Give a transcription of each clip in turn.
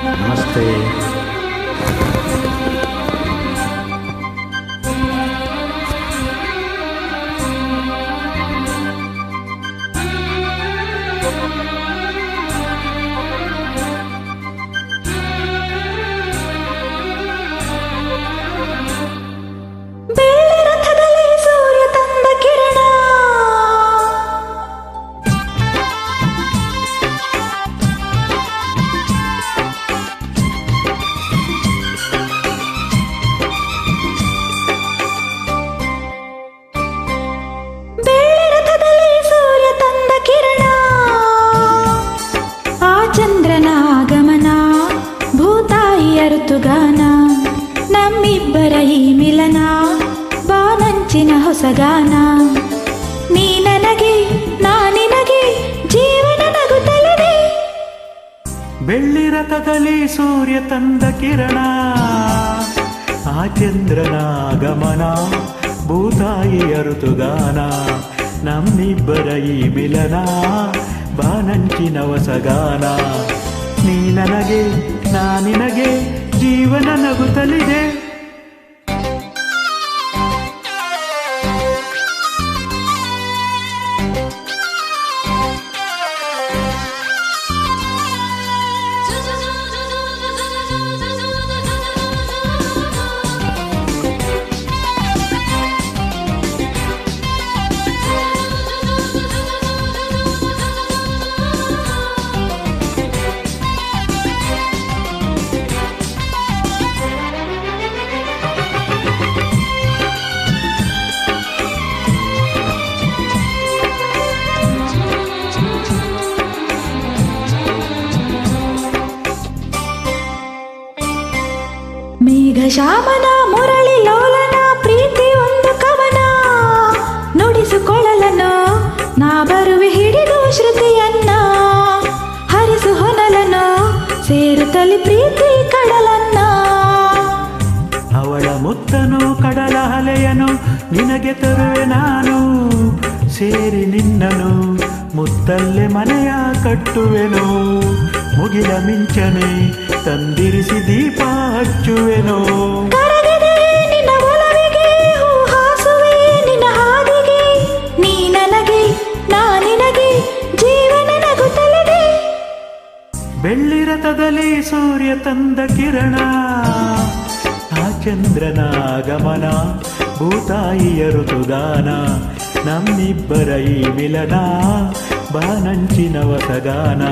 ನಮಸ್ತೆ. ಋತುಗಾನ ನಮ್ಮಿಬ್ಬರ ಈ ಮಿಲನ ಬಾನಂಚಿನ ಹೊಸಗಾನ ನೀ ನನಗೆ ನಾ ನಿನಗೆ ಜೀವನ ನಗುತ್ತಲಿದೆ. ಬೆಳ್ಳಿ ರಥದಲ್ಲಿ ಸೂರ್ಯ ತಂದ ಕಿರಣ ಆ ಚಂದ್ರನ ಆಗಮನ ಭೂತಾಯಿಯ ಋತುಗಾನ ನಮ್ಮಿಬ್ಬರ ಈ ಮಿಲನ ಬಾನಂಚಿನ ಹೊಸಗಾನ ನೀ ನನಗೆ ನಾ ನಿನಗೆ ಜೀವನ ನಗುತ್ತಲಿದೆ. ಮೇಘ ಶಾಮನ ಮುರಳಿ ಲೋಲನ ಪ್ರೀತಿ ಒಂದು ಕವನ ನುಡಿಸಿಕೊಳ್ಳಲನು ನಾ ಬರುವೆ ಹಿಡಿದು ಶ್ರುತಿಯನ್ನ ಹರಿಸು ಹೊನಲನು ಸೇರುತ್ತಲಿ ಪ್ರೀತಿ ಕಡಲನ್ನ ಅವಳ ಮುತ್ತನು ಕಡಲ ಅಲೆಯನು ನಿನಗೆ ತರುವೆ ನಾನು ಸೇರಿ ನಿನ್ನನು ಮುತ್ತಲ್ಲೇ ಮನೆಯ ಕಟ್ಟುವೆನು ಮುಗಿಲ ಮಿಂಚನೆ ತಂದಿರಿಸಿ ದೀಪ ಹಚ್ಚುವೆನು ನಿನ್ನ ಒಲವಿಗೆ ಹೂ ಹಾಸುವೆ ನಿನ್ನ ಹಾದಿಗೆ ನೀ ನನಗೆ ನಾ ನಿನಗೆ ಜೀವನ ನಗುತ್ತಲಿದೆ. ಬೆಳ್ಳಿ ರಥದಲ್ಲಿ ಸೂರ್ಯ ತಂದ ಕಿರಣ ಆ ಚಂದ್ರನ ಆಗಮನ ಭೂತಾಯಿಯ ಋತುಗಾನ ನಮ್ಮಿಬ್ಬರ ಈ ಮಿಲನ ಬಾನಂಚಿನ ಹೊಸಗಾನ.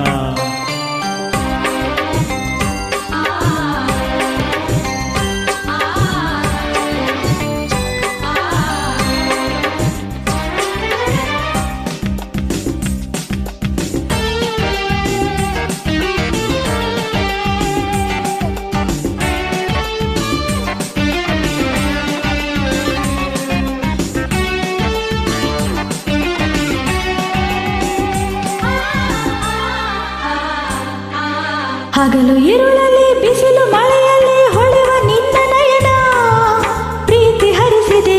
ಹಗಲು ഇരുಳಲ್ಲಿ ಬಿಸಿಲು ಮಳೆಯಲ್ಲಿ ಹೊಳೆವ ನಿನ್ನ ನಯನ ಪ್ರೀತಿ ಹರಿಸಿದೆ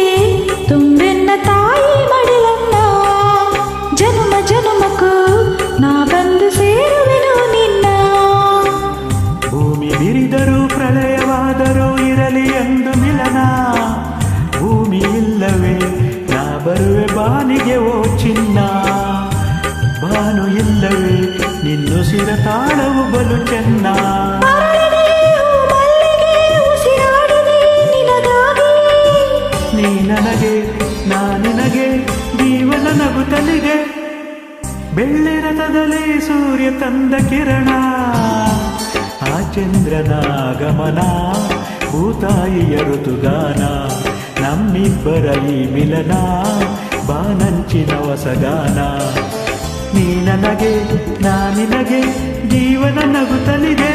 ತುಂಬೆನ್ನ ತಾಯಿ ಮಡಿಲನ್ನ ಜನುಮ ಜನುಮಕ್ಕೂ ನಾ ಬಂದು ಸೇರುವೆನು ನಿನ್ನ. ಭೂಮಿ ಬಿರಿದರೂ ಪ್ರಳಯವಾದರೂ ಇರಲಿ ಎಂದು ಮಿಲನ ಭೂಮಿ ಇಲ್ಲವೇ ನಾ ಬರುವೆ ಬಾನಿಗೆ ಓ ಚಿನ್ನ ಬಾನು ಇಲ್ಲವೇ ನಿನ್ನುಸಿರ ತಾಳವು ಬಲು ಚೆನ್ನ ನೀ ನನಗೆ ನಾ ನಿನಗೆ ಜೀವನ ನಗುತ್ತಲಿದೆ. ಬೆಳ್ಳಿ ರಥದಲ್ಲಿ ಸೂರ್ಯ ತಂದ ಕಿರಣ ಆ ಚಂದ್ರನ ಆಗಮನ ಭೂತಾಯಿಯ ಋತುಗಾನ ನಮ್ಮಿಬ್ಬರ ಈ ಮಿಲನ ಬಾನಂಚಿನ ಹೊಸಗಾನ ನೀ ನನಗೆ ನಾ ನಿನಗೆ ಜೀವನ ನಗುತ್ತಲಿದೆ.